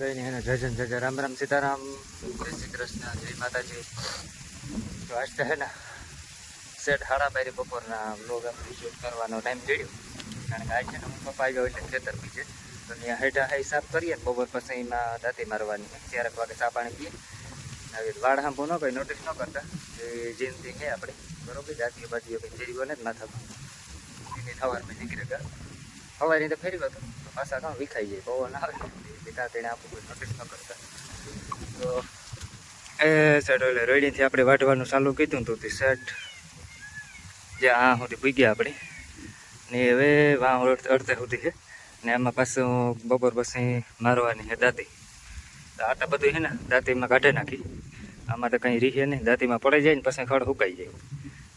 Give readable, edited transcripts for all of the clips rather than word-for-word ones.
કઈ નહીં એને જય જય જય રામ રામ સીતારામ જય શ્રી કૃષ્ણ જય માતાજી. તો આજ તો હે ને સેટ હાડા બારી બપોરના બ્લોગ આપણે શૂટ કરવાનો ટાઈમ જોયો, કારણ કે આજ છે ને હું પપ્પા આવ્યો એટલે ખેતર બીજે તો ત્યાં હેઠા હાઈ સાફ કરીએ બપોર પછી એમાં દાંતી મારવાની 4 વાગે ચા પાણી પીએ. આવી વાળ હાંભો ન કંઈ નોટિસ ન કરતા એ જિંદગી છે આપણે બરોબર. દાંતીઓ બાતીઓ કંઈ જેવી બને જ માથામાં એની સવારમાં નીકળે ગયા સવારે તો ફેરી હતો તો પાછા કામ વિખાઈ જાય પવન આવે પિતા તેને આપવું કોઈ નોટિસ ન કરતા. તો એ સેટ એટલે રેડીથી આપણે વાટવાનું ચાલુ કીધું તો તે સેટ જે આ સુધી પૂગ્યા આપણે ને હવે વાં અડધે સુધી છે ને આમાં પાછું બપોર પછી મારવાની છે દાંતી. તો આટા બધું છે ને દાંતીમાં કાઢી નાખી, આમાં તો કંઈ રીહે નહીં, દાંતીમાં પડી જાય ને પછી ખડ સુકાઈ જાય,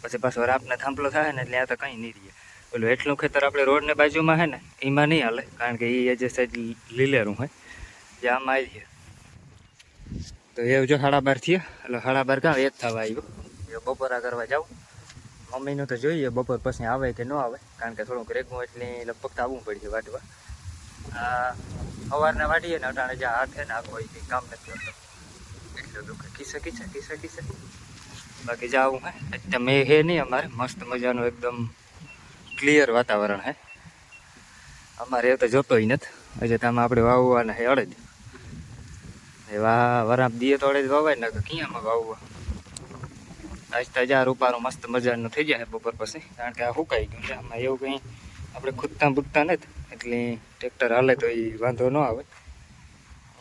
પછી પાછો રાપને થાંભલો થાય ને એટલે આ તો કંઈ નહીં રહે. પેલું એટલું ખેતર આપણે રોડને બાજુમાં છે ને એમાં નહીં હાલે, કારણ કે એ જે સાઈડ લીલેરું હોય જે આમાં આવી છે. તો એ જો 12:30 થયા એટલે 12:30 કાં એક થવા આવ્યો. એ બપોરા કરવા જાઉં મમ્મીનું તો જોઈએ બપોર પછી આવે કે ન આવે, કારણ કે થોડુંક રેગવું એટલે લગભગ તો આવવું પડશે વાટવા. સવારના વાટીએ ને અટાણે જે હાથ છે ને આખો એ કામ નથી કરતો એટલું દુઃખે ખીસે. બાકી જાવું હે એટલે મેં હે નહીં, અમારે મસ્ત મજાનું એકદમ ક્લિયર વાતાવરણ હે અમારે. એ તો જોતોય નથી હજે તમે આપણે વાવવાના હે અડદ. એવા વરાપ દીએ તો અડદ વાવાય ને ક્યાંમાં વાવવા. આજ તો હજાર રૂપારું મસ્ત મજાનું થઈ જાય બપોર પછી, કારણ કે આ સુકાઈ ગયું છે. આમાં એવું કંઈ આપણે ખૂદતા બૂદતા નથી એટલે ટ્રેક્ટર હાલે તો એ વાંધો ન આવે.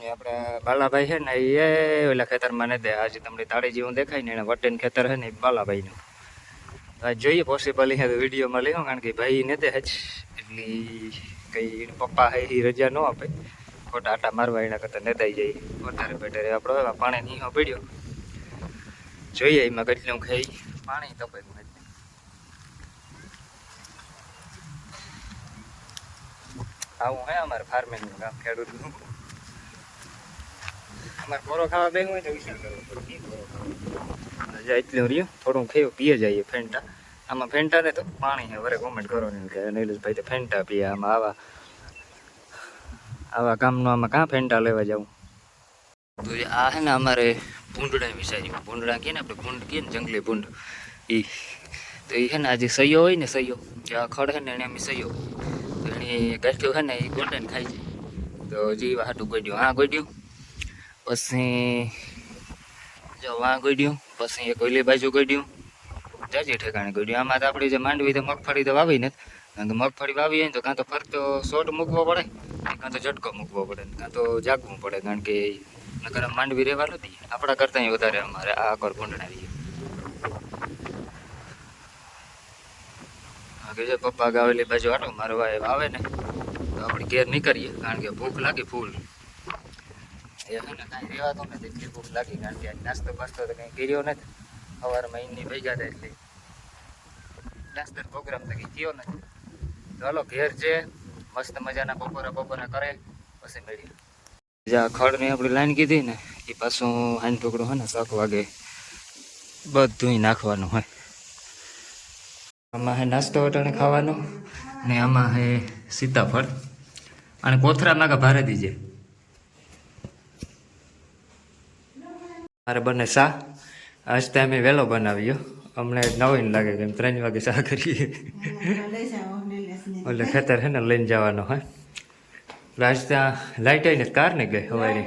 એ આપણા બાલાભાઈ છે ને એ ઓલા ખેતરમાં નથી દે, આજે તમને તાળી જેવું દેખાય ને એને વટેન ખેતર છે ને એ બાલાભાઈનું. આજ જોઈએ પોસિબલ છે તો વિડીયોમાં લેવો, કારણ કે ભાઈ ને દે જ એટલે કંઈ પપ્પા હે એ રજા ન આપે, ખોટા આટા મારવા એના કરતાં નેદાઈ જાય વધારે બેટર. આપણો પાણી નીહો પડ્યો જોઈએ એમાં કેટલું ખાઈ પાણી તપે. આવું હે અમારે ફાર્મિંગનું કામ, ખેડૂતનું. અમારે કોરો ખાવા બેવું હોય તો વિચાર કરવો પડે એટલું રહ્યું. થોડું ખાયું પીએ જઈએ ફેન્ટા. આમાં ફેન્ટા ને તો પાણી હે વરે કોમેન્ટ કરો ને કે નીલેશભાઈ તો ફેન્ટા પીએ. આમાં આવા કામનું આમાં કાં ફેન્ટા લેવા જાઉં. તો આ હે ને અમારે ભૂંડડા વિચાર્યું, ભૂંડડા કહે ને આપણે ભૂંડ કહીએ ને જંગલી ભૂંડ એ. તો એ છે ને આજે સૈયો હોય ને સૈયો જે આ ખડ છે ને એને અમે સૈયો તો એની ગાંઠિયો છે ને એ ગોટાને ખાઈ જાય. તો જીવા હાટું ગોડ્યું હા ગોડ્યું, પછી જો વાં ગોડ્યું, પછી એક ઓલી બાજુ ગોડ્યું, જાજી ઠેકાણે ગોડ્યું. આમાં તો આપણે જે માંડવી તો મગફળી તો વાવી નથી, કારણ કે મગફળી વાવી હોય ને તો કાં તો ફરતો શોટ મૂકવો પડે, કાં તો ઝટકો મૂકવો પડે, કાં તો જાગવું પડે, કારણ કે નકર માંડવી રહેવા નથી. આપણા કરતાં વધારે અમારે આ આકર ભૂંડણાવી. બાકી જો પપ્પા ગાવેલી બાજુ આટો મારવા આવે ને તો આપણે ઘેર નીકળીએ, કારણ કે ભૂખ લાગી ફૂલ. એ છે ને કાંઈ રહેવાતો નથી એટલી ભૂખ લાગી, કારણ કે નાસ્તો બાસ્તો તો કંઈ કર્યો નથી. સવારમાં એની ભેગા હતા એટલે નાસ્તો પ્રોગ્રામ તો કંઈ થયો નથી. તો હાલો ઘેર છે મસ્ત મજાના બપોરા કરે પછી મળીએ. જ્યાં ખડની આપણી લાઈન કીધી ને એ પાછું હાઈન ટુકડું હોય ને 7 વાગે બધું નાખવાનું હોય. આમાં હે નાસ્તો વટાણે ખાવાનો ને આમાં હે સીતાફળ અને કોથરામાં કે ભારે દીજે. મારે બંને શા આજ તો અમે વહેલો બનાવ્યો, અમને નવીન લાગે કે 3 વાગે શા કરીએ એટલે ખેતર છે ને લઈને જવાનો હોય. આજ ત્યાં લાઈટ આવીને કાર ને ગઈ સવારે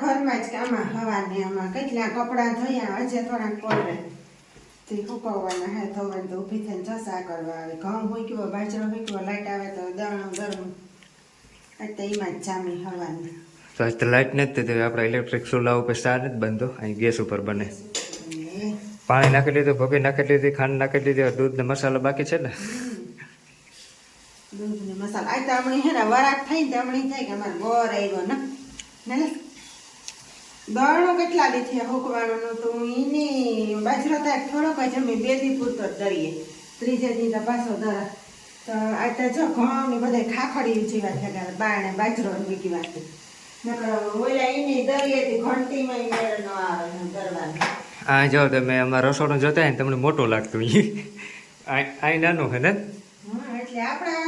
ઘરમાં જ કામમાં હવાની આમાં કેટલા કપડાં ધોયા હજે થોડાક પડે તે સુકવવાના હે ધોવાને તો ઊભી થઈને ચસા કરવા આવે. ઘઉં મૂક્યો બાજરો મૂક્યો લાઈટ આવે તો દણું ગરમ એટલે એમાં જ જામી હવાની. તો આજ તો લાઈટ નથી તો આપણે ઇલેક્ટ્રિક ચૂલા ઉપર ચા નથી બનતો, અહીં ગેસ ઉપર બને. પાણી નાખી લીધું, ભોગી નાખી લીધી, ખાંડ નાખી લીધી, દૂધ ને મસાલો બાકી છે ને દૂધ ને મસાલા આ તો આપણે હે ને વરાક થઈ ને આપણે થાય કે અમારે ગોર આવ્યો ને દળનો કેટલા દી થયા હુકવાનું તો એની બાજરો તો થોડોક જ અમે 2 દી પૂરતો જ દરીએ, 3 દી તો પાછો દરા. તો આ તો જો ઘઉં ને બધા ખાખડી જેવા થયા બાણે બાજરો વીકી વાત ઓલા એની દરિયેથી ઘંટીમાં મેળ ન આવે દરવાનું. આ જો તમે અમારા રસોડું જોતા હોય ને તમને મોટું લાગતું, આ નાનું હે ને એટલે આપણા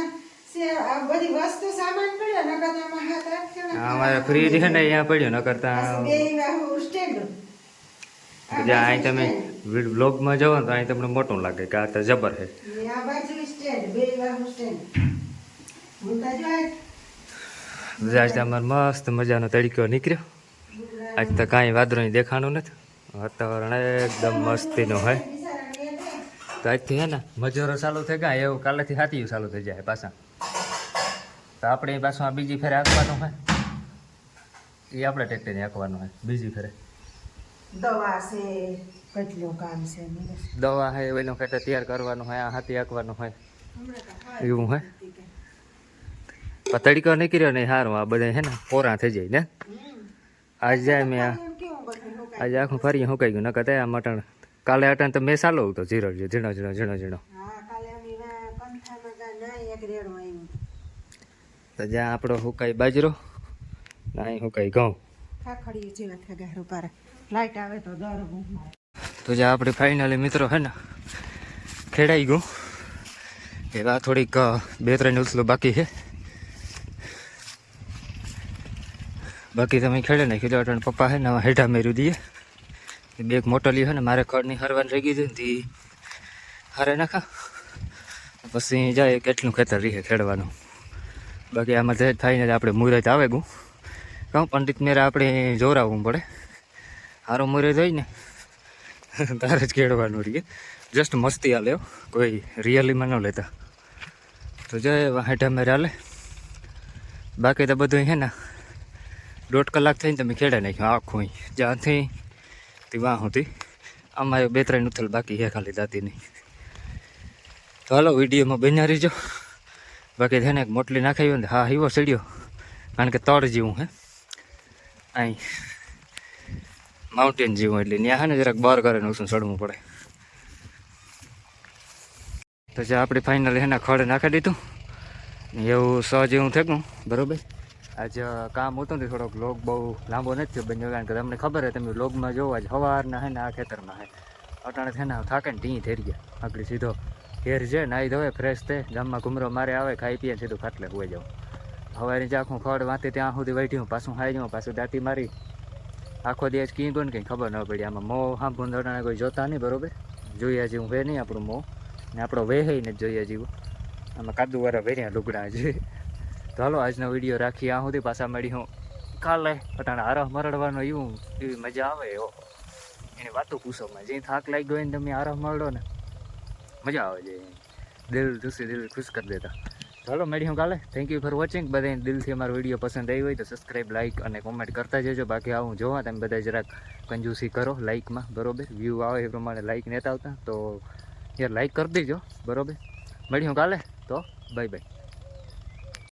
આ બધી વસ્તુ સામાન પડ્યો નકર તો આમાં હાથ રાખજો ને. અમારે ફ્રીજ છે ને અહીંયા પડ્યો ન કરતા બે વાહુ સ્ટેન્ડ જ્યાં અહીં તમે બ્લોગમાં જાઓ ને તો અહીં તમને મોટું લાગે કે આ તો જબર છે. આ બાજુ સ્ટેન્ડ બે વાહુ સ્ટેન્ડ હું તો જો આજ તમારે મસ્ત મજાનો તડકો નીકળ્યો. આજ તો કાંઈ વાદળું દેખાણું નથી. વાતાવરણ એકદમ મસ્તીનું હોય. તો આજથી હે ને મજૂરો ચાલુ થઈ ગયા એવું કાલેથી હાથીયું ચાલુ થઈ જાય પાછા. તો આપણે પાછું આ બીજી ફેરે આંકવાનું હોય એ આપણે ટ્રેક્ટરને આંકવાનું હોય બીજી ફેરે. દવા છે કેટલું કામ છે દવા છે એનો ખેતર તૈયાર કરવાનું હોય આ હાથી આંકવાનું હોય એવું હોય. તડકો નીકળ્યો નહીં સારું આ બધા હે ને કોરા થઈ જાય ને. આજ જાય મેં આજે આખું ફરી સુકાઈ ગયું નકર ત્યાં મટણ કાલે અટણ તો મેં ચાલુ હતો ઝીણો ઝીણો ઝીણો. તો જ્યાં આપણો હુકાઈ બાજરો ના અહીં હુકાઈ ઘઉં. તો જ્યાં આપણે ફાઇનલી મિત્રો હે ને ખેડાઈ ગયું. એવા થોડીક 2-3 ઉસલો બાકી છે. બાકી તમે ખેડે ને કીધું અટણ પપ્પા હે ને હેઠા મેર્યું દઈએ. બેગ મોટલી છે ને મારે ખડની હરવાની રહી ગઈ હતી ને હારે નાખા પછી જાય કેટલું ખેતર રહે ખેડવાનું. બાકી આમાં જે થઈને આપણે મુહૂર્ત આવે ગયું કહું પંડિત મેરા આપણે જોરાવવું પડે. સારો મુહૂર્ત હોય ને તારે જ ખેડવાનું રહીએ. જસ્ટ મસ્તી હાલે કોઈ રિયલીમાં ન લેતા. તો જાય હેઠા મેરે હાલે. બાકી તો બધું છે ને 1.5 કલાક થઈને તમે ખેડે નાખ્યું આખું જ્યાંથી તે વાં સુધી. આમાં 2-3 ઉથલ બાકી છે ખાલી દાતી નહીં. તો હાલો વિડીયોમાં બન્યા રહીજો. બાકી છે ને મોટલી નાખાઈ ને હા એવો ચડ્યો કારણ કે તળ જેવું હે અહીં માઉન્ટેન જેવું એટલે ત્યાં છે ને જરાક બહાર કરે ને ઉસું ચડવું પડે. તો જે આપણે ફાઇનલી એના ખડ નાખી દીધું એવું 100 જેવું થઈ ગયું બરાબર. આજે કામ હતું ને થોડોક લોગ બહુ લાંબો નથી થયો બન્યો કારણ કે તમને ખબર હે તમે લોગમાં જોવો આજ સવારના હે ને આ ખેતરમાં હે અટાણે છે ને થાકે ને ટી થઈ ગયા. આગળ સીધો ઘેર છે નાહી ધોવે ફ્રેશ થઈ ગામમાં ઘૂમરો મારે આવે ખાઈ પીએ સીધું ખાટલે હોઈ જાઉં. સવારે જે આખું ખડ વાંચે ત્યાં સુધી વાઢ્યું પાછું ખાઈ જાઉં પાછું દાંતી મારી આખો દિવસ કીધું ગયો ને કંઈ ખબર ન પડી. આમાં મોં સાંભળું અટાણે કોઈ જોતા નહીં બરાબર. જોઈએ જેવું હે નહીં આપણું મોં ને આપણો વેહે ને જોઈએ જેવું. આમાં કાદુવાળા ભર્યા લુગડા છે. તો હાલો આજનો વિડીયો રાખી આ સુધી પાછા મળી હું કાલે. અટાણે આરહ મરડવાનો એવી મજા આવે એવો એની વાતો પૂછોમાં જે થાક લાગી ગયો ને તમે આરહ મરડો ને મજા આવે છે. દિલ ખુશ કરી દેતા. ચાલો મળી હું કાલે. Thank you for watching. બધાને દિલથી અમારો વિડીયો પસંદ આવી હોય તો સબસ્ક્રાઈબ લાઇક અને કોમેન્ટ કરતા જજો. બાકી આવું જોવા તમે બધા જરાક કંજૂસી કરો લાઇકમાં બરાબર. વ્યૂ આવે એ પ્રમાણે લાઇક નહોતા આવતા તો યાર લાઇક કરી દેજો બરાબર. મળી હું કાલે તો બાય બાય.